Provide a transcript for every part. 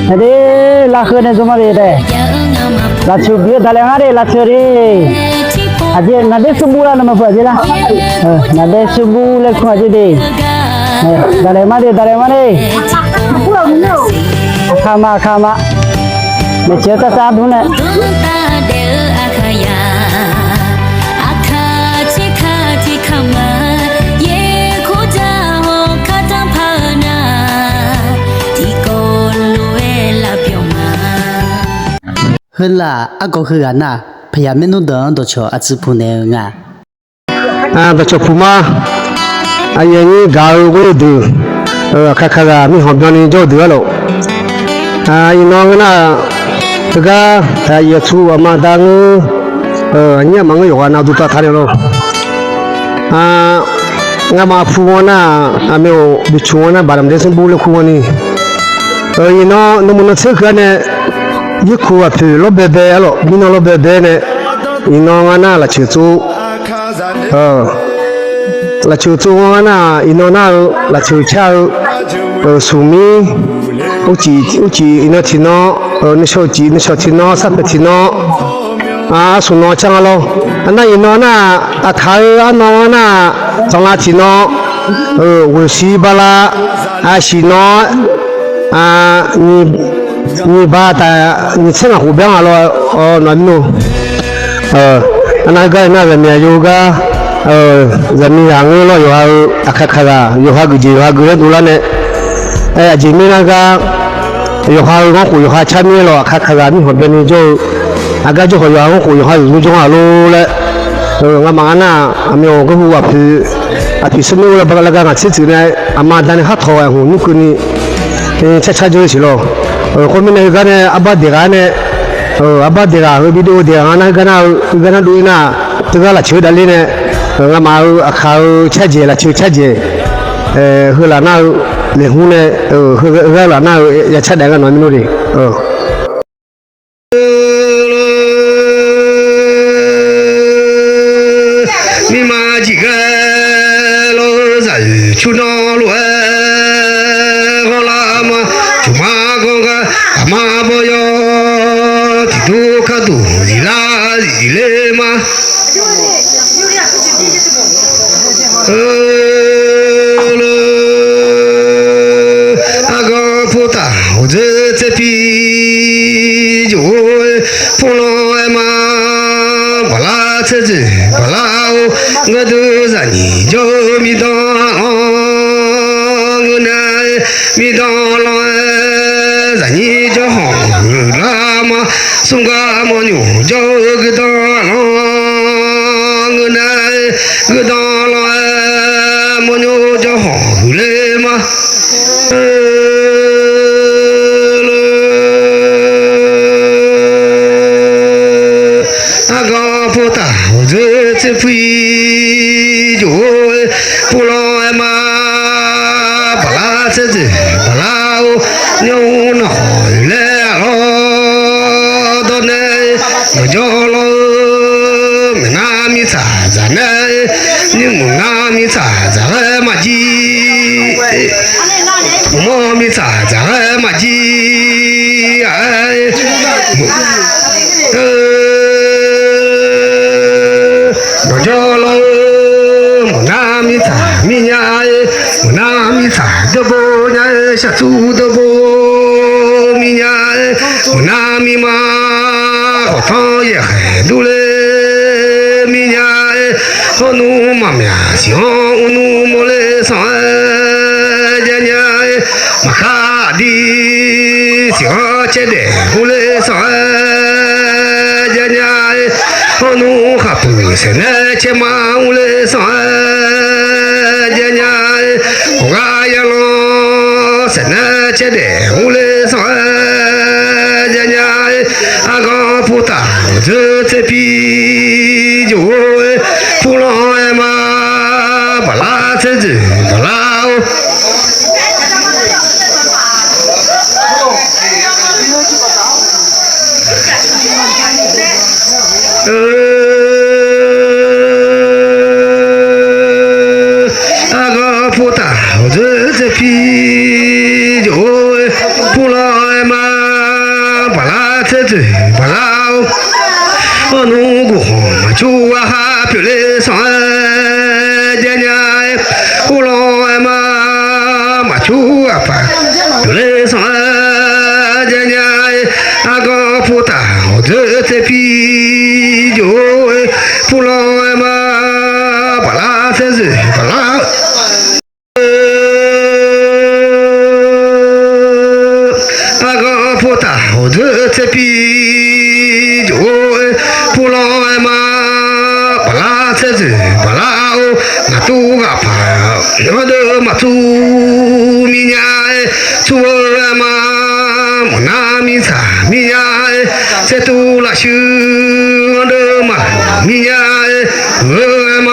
Ade lakukan itu mari deh. Lacu dia dalam hari lacu ni. Aje nade sebulan nama apa aje lah. Nade sebulan kau aje deh. Dalam hari. Kama. Mencerita satu ni. hơn là có hơi gắn à phải làm mấy nút đó đồ cho ăn phụ này ngà đồ cho phụ mà anh ấy gạo cái đồ khá khá mình học cho nên cho được rồi nó cái nào cái thầy chú mà đang anh em mang cái gì nào tụi ta thay rồi ngà mà phụ na mình bị chua na bảo đảm xem bù được phụ này nó muốn nó sẽ cái nàyยี่ขวบถือรถเบเบ้หรอมีน้องรถเบเบ้เนี่ยอีน้องน่าละชื่อจูละชื่อจูน่าอีน้องน่าละชื่อเช่าสุมีอุจิอีน้องที่น้องนี่ชอบจีนี่ชอบที่น้องสับที่น้องสุน้องจังเราอันนั้นอีน้องน่าขายอันน้องน่าจังละที่น้องวุ้นสีบลาสีน้你把你吃了湖边了暖路那个面有个人民养了有哈有哈个多了呢今年那个有哈前面了你后边就那个就有哈入中路了我妈那没有个湖皮什么了把那个吃呢妈但哈头你可你吃就是了后面那个呢，阿爸这个呢，阿爸这个比如这个那个对那，这个啦秋的里呢，我妈靠吃节了，秋吃节，后来那离婚呢，后来那也吃那个农民的，你妈几个老人去哪路？ma boyo tidu kadu ilema aga puta oje tepi jo pulo ema bala cheje balao ngadu zani jo midon lo zani cho họ la mà sung ga mo nyu cho cái đó lo người này cái đó lo mo nyu cho họ le mà aga phụ ta giờ sẽ phi rồi phụ lo mà bala sẽ gì bala nhau nổi lẽ lo đó này cho lo mình nam mi xả ra này nhưng mình nam mi xả ra mà chi mà mi xả ra mà chi ai nó cho lo mình nam mi xả mi nhai mình nam mi xả cho bố nhai sát su cho bố na mi ma ho tho ye du le mi nya ho nu ma mya si ho nu mo le sa ja nya ma kha di si ho che de hu le sa ja nya ho nu kha pu se ne che ma hu le sa ja nya ho ga ya lo se ne che de hu le sa aga puta giờ sẽ pi rồi phụ lo em bà la thế gì bà lao aga puta giờ sẽ pi rồi phụ lo em 车子不老，我弄过嘛就啊表嘞上姐姐，我老嘛就啊表嘞上姐姐，阿个不打我这啤酒，不老嘛不拉车子不老。那个不打我这啤酒，不老嘛不拉车子不拉哦，那都个怕，我都嘛做米呀，做嘛我那米茶米呀，这都拉修我都嘛米呀，我嘛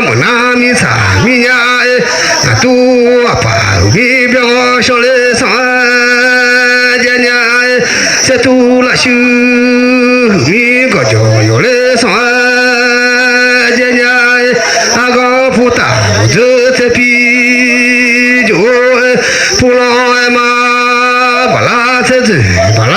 我那米茶米呀，那都个怕，米表上来上。这都拉修米个叫有来上姐姐，那个不打这啤酒，不老嘛不拉车子不拉。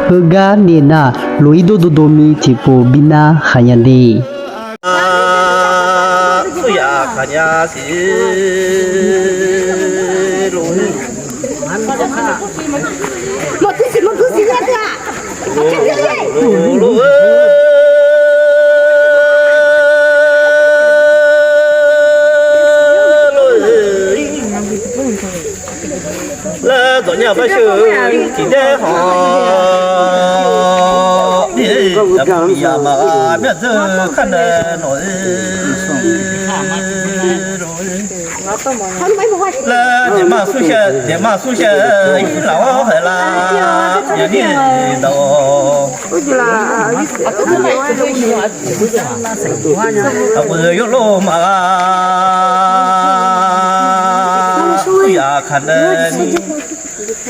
Hega nena loido dodomi tipo bina hanyande. Suya kanya si là tổ nhà bác sư chỉ để họ đi làm bây giờ mà biết giờ khăn nổi là để mà xuống xe lão phải là nhà đi đâu bây giờ lô mà ya khăn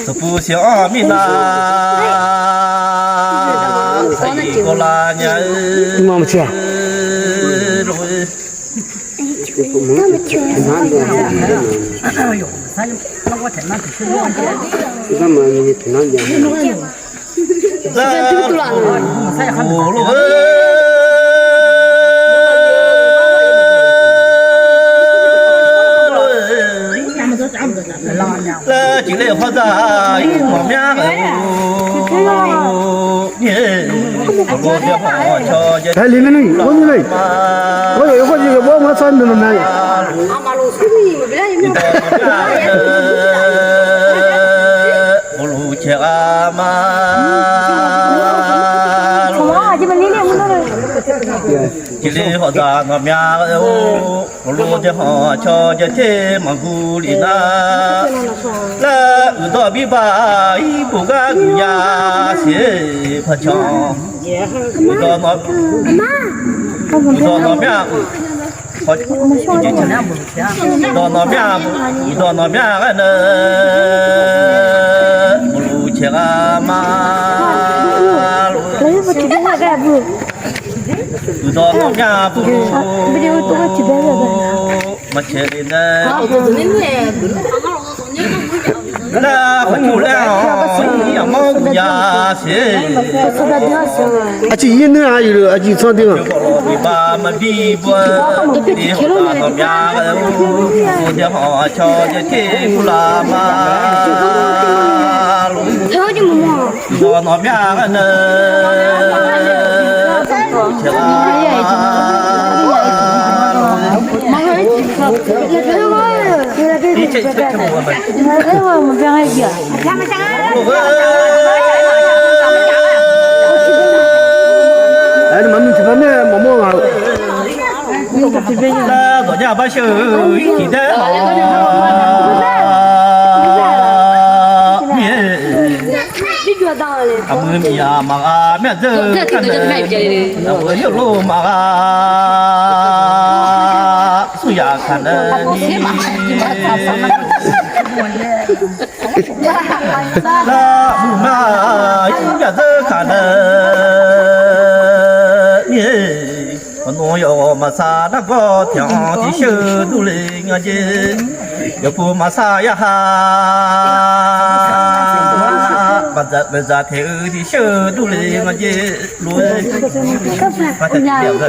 tôi不想命呐，谁过来呀？妈妈吃啊？là chỉ để hóa ra mà mẹ哎，里面那个，我那个，我有个这个我穿的那个。我路去阿妈。chỉ để họ ra nó mẹ ô lô để họ cho thế mà gu đi na là ở đó bị bà bố ga nhà sẽ phải cho ở đó nó mẹ họ chỉ chân đó nó mẹ đó nó mẹ cái nè lô che mà từ đó nó nhà bố mà chơi đến đây là phải chủ leo nhà mong của nhà sẽ à chị yên nữa ai rồi à chị sao thế mà bị bà mà đi qua đi họ nó nhà của nhà họ cho nhà kia của là mà do nó nhà cái đi chạy chạy cho mọi người哎，妈咪吃饭没？毛毛啊？là ở nhà bác sư chỉ thế ông mì à mà mẹ giờ cái này ông ấy lô mà suy à khăn đi là bù mà mẹ giờ khăn đi 有马萨那个天地修都灵啊耶，有不马萨呀哈，把这天地修都灵啊耶，来，把这两个。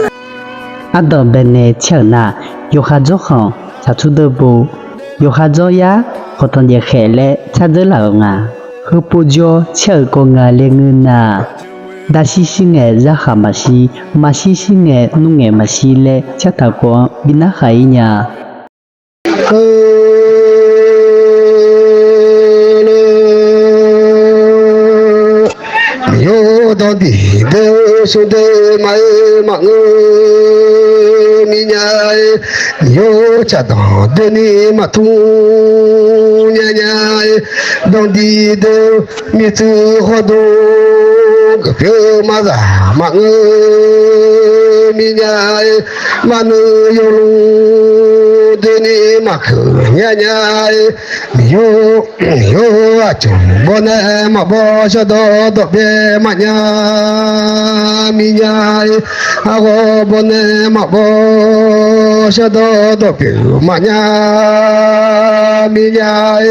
အတော်ဘယ်နဲ့ချက်နာယောခါဇောခေါချထုဒဘူယောခါဇောယာခေါတန်ရခဲလေချက်ဒလာငါဟပူဂျောချက်ကိုငါလေငနာဒါရှိရှိငယ်ဇာခမရှိရှိငယ်နုငယ်မရှိလေချက်တာကောဘိနာခိုင်ညာ yo do di de su de mai ma ngơ mi nhai yo cha do de ni ma tu nya nhai do di de mi tu ho do ke pyo ma za ma ngơ mi nhai ma nu yo lu de ni ma khu nya nhai yo a chu bo ne ma bo cho do do be ma nya mi nhai a go bo ne ma bo cho do do be ma nya mi nhai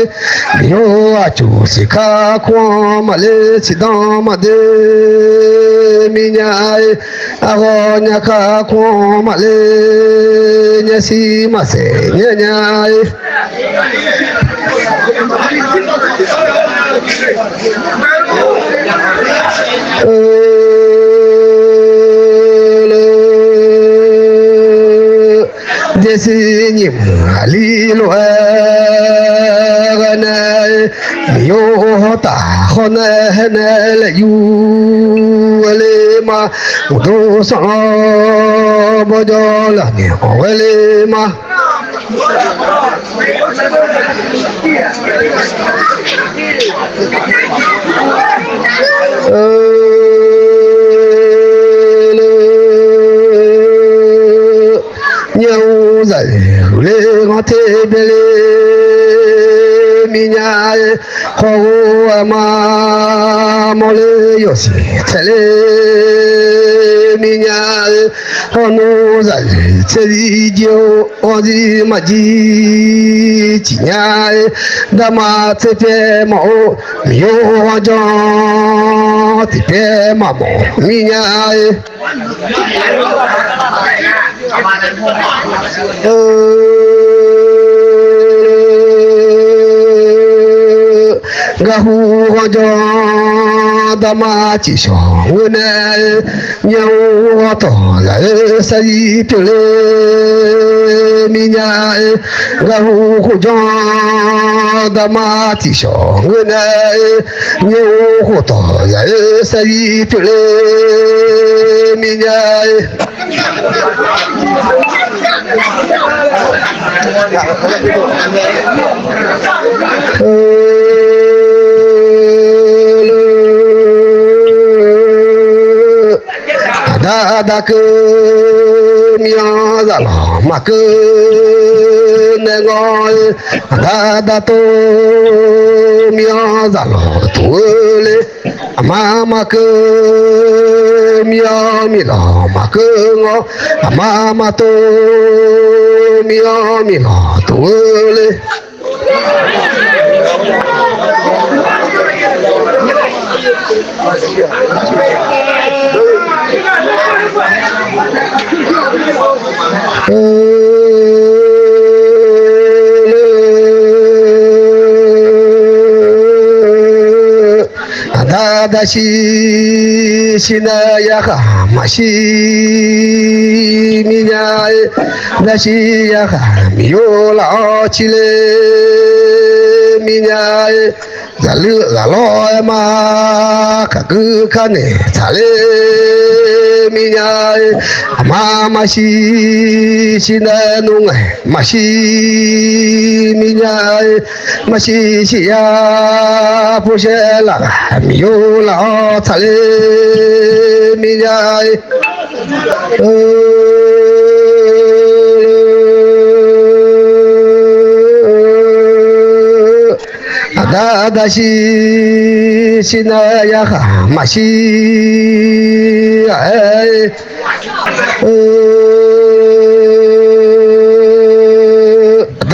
yo a chu si ka kwa ma le chi da ma de mi nhai a go nya ka kwa ma le nya si ma se nya nhai Desi nhịp ali lo ganai yo ta khone hene le yu ale ma do sa bo do la ni ale ma nhau dậy lê ngó thế bê lê mi nhai khó mà mò lê yo si thế lê mi nhai khó nô dậy thế đi chiều o gì mà gì chỉ nhai đa mà thế phê mẫu mi yo cho thì phê mà mẫu mi nhai gahu hojo dama chỉ cho người này nhau to lại say tele mi nhai gahu hojo dama chỉ cho người này nhau to lại say tele mi nhai da cơ mía giả lò mà cơ nè ngồi da tô mía giả lò tu lê mà cơ mía mi lò mà cơ ngó mà tô mía mi lò tu lê da shi na ya ha ma shi mi nya da shi ya ha mi yo la chi le mi nya da lu da lo ma ka ku ka ne cha le mi nya ma shi na nu ngai ma shi mi nya ma shi ya pu she la mi yo la cha le mi nya da shi na ya ha ma shi ai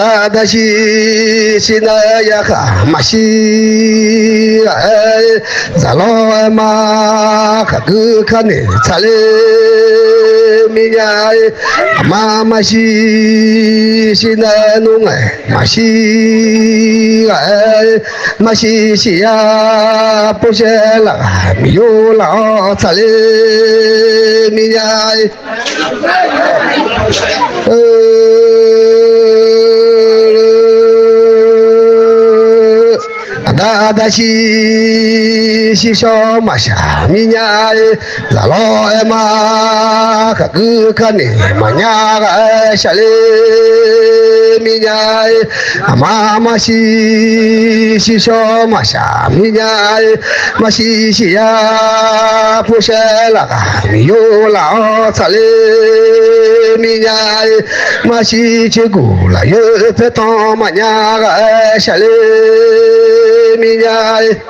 다다시 시나야카 마시 잘로마 가그카네 잘레 미냐이 마마시 시나농에 마시 마시시야 보셀라 미요라 잘레 미냐이 다다시 시쇼 마샤 미냐이 잘로에마 가그카네 마냐가 샬레 미냐이 마마시 시쇼 마샤 미냐이 마시시야 부셀라가 미요라 살레 미냐이 마시치구라 예페토 마냐가 샬레 미냐이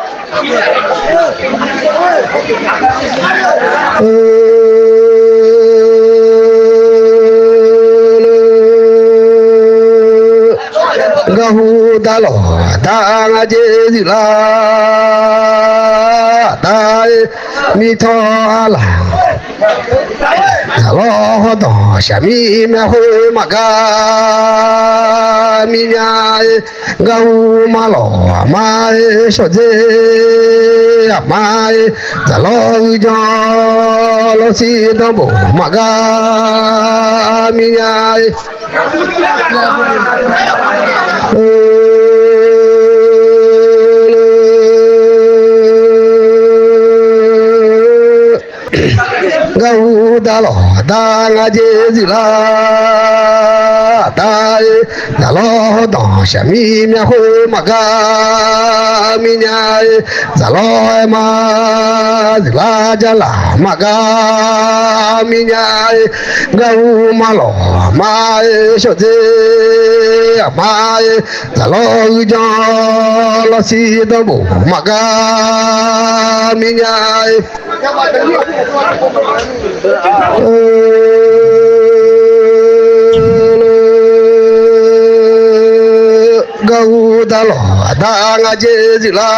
gahu dalo dang ajezila dai mi tho la lo do shami me ho maga mi nyai gahu malo mai so je mai da lo jo lo si do bo maga mi nyai gahu dalo dang ajezila dai dalo do shami me ho maga mi nyai dalo ma zila jala maga mi nyai gahu malo mai so je mai dalo jo lo si do bo maga mi nyai gahu dalo dang ajezila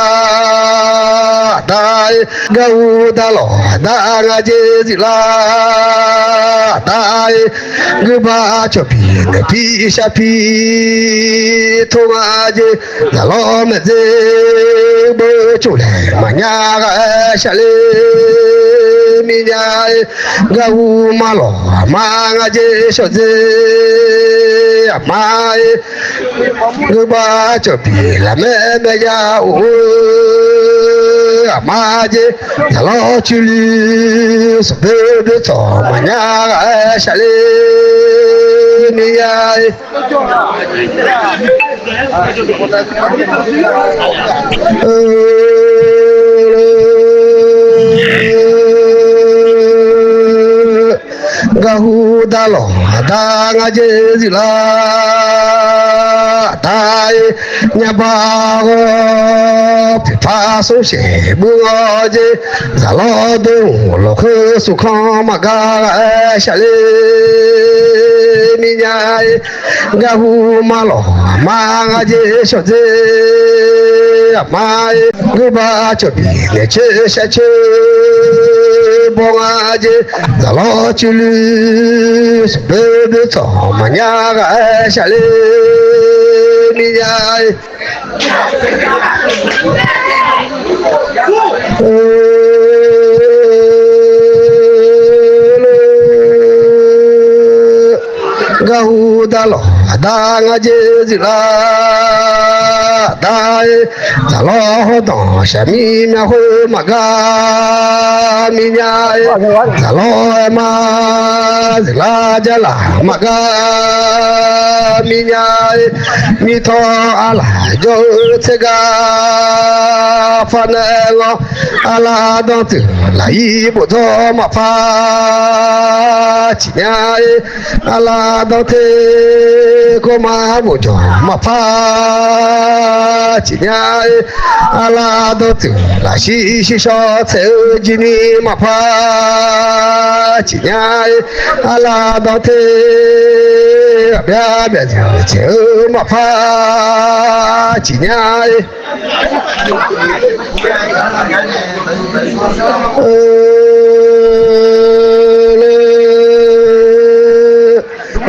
dai gahu dalo dang ajezila dai gba chopi ne pi sha pi thomaje dalo me je bo chule manya ga shale minyai gahu malo manga je so je mai gba chopi la me ya o amaje dalo chuli so be to manya ga shale minyai gahu dalo dang ajezila dai nyaba go pipa so she bu je zalo do lo khu su kha maga shale minyai gahu malo manga je so je mai guba chobi ne che sha che bongaje dalo chulu bebe to manyaga shale minyai gahu dalo dang ajezila dai dalo do shami me ho maga minyai dalo ma zila jala maga minyai mi tho ala jo tsega fanelo ala do tu lai bo do ma fa chinyai ala do te ko ma bo jo ma fa chinyai ala do tu la shi shi sho tse ji ni ma fa chinyai ala do te bia bia chớ mà pha chỉ nhai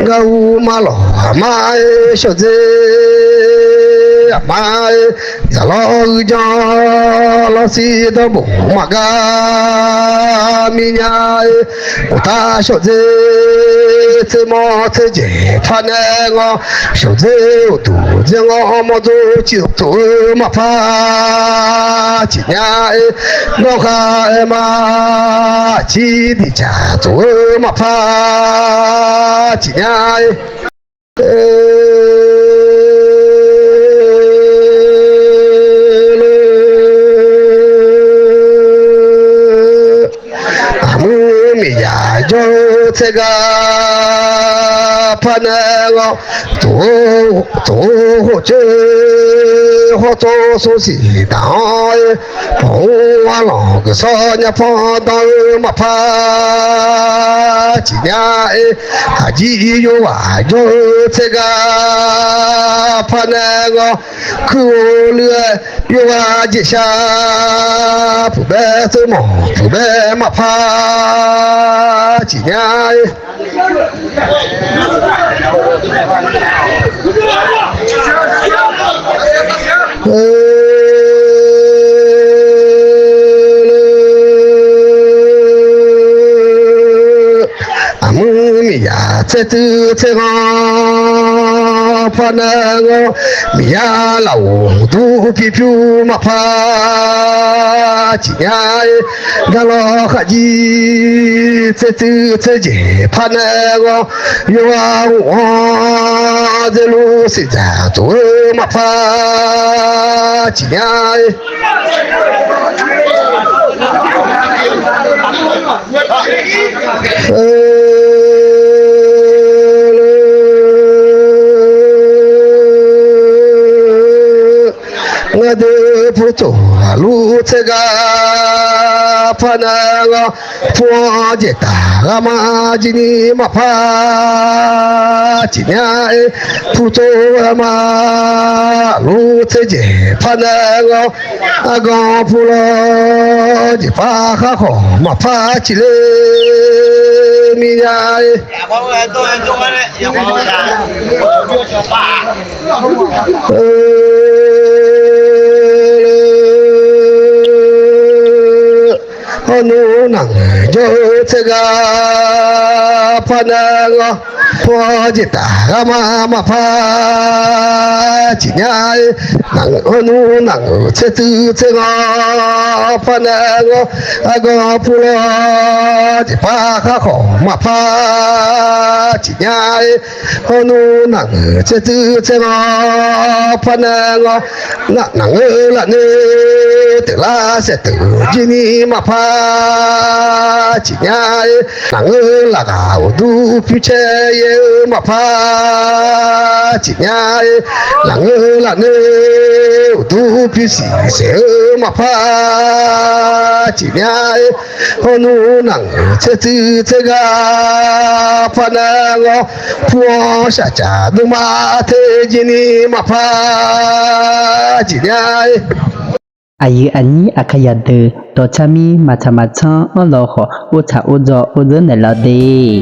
gấu mà lỏ mai sợ dê mai giờ lo cho lo si đó bụng mà ga mi nhai ta sợ dê thế mò thế dễ phan ngó sợ dê tủ dê ngó mò dô chịu tủ mà pha chỉ nhai nó khai mà chỉ đi trả tủ mà pha chỉ nhai cho thế ga phan ngó tổ hộ chơi hộ tổ số xỉ đào phong hoa lò cái so nhà phong đào mà pha chỉ nhà hà ji yo à cho thế ga phan ngó cứ lừa yo à chỉ sa phụ bé tôi mỏ phụ bé mà pha chỉ nhà mi ya thế tư thế ngó phan ngó mi ya lẩu tu pi piu mà pha chỉ nhai ga lo khả ji thế tư thế dễ phan ngó yo a wa de lu si ja tu mà pha chỉ nhai ngade puto lu tega pananga po jeta ma jini ma pa jinya puto ma lu teje pananga aga pulo je pa kha kho ma pa chile mi ya nu nang jo thế ga phan ngó po ji ta ma pha chỉ nhai nang nu nang thế tư thế ngó phan ngó go pulo ji pa kha kho ma pha chỉ nhai nu nang thế tư thế ngó phan ngó nang la ne tự la sẽ tự jini mà pha chỉ nhai nắng là gạo du phiêu che mà pha chỉ nhai nắng là nêu du phiêu xì xế mà pha chỉ nhai honu nắng che tư che ga pha ngó phua sa cha du ma thế jini mà pha chỉ nhai ayi ani akayade to chami macam-macam Allah o cha o jo o de la de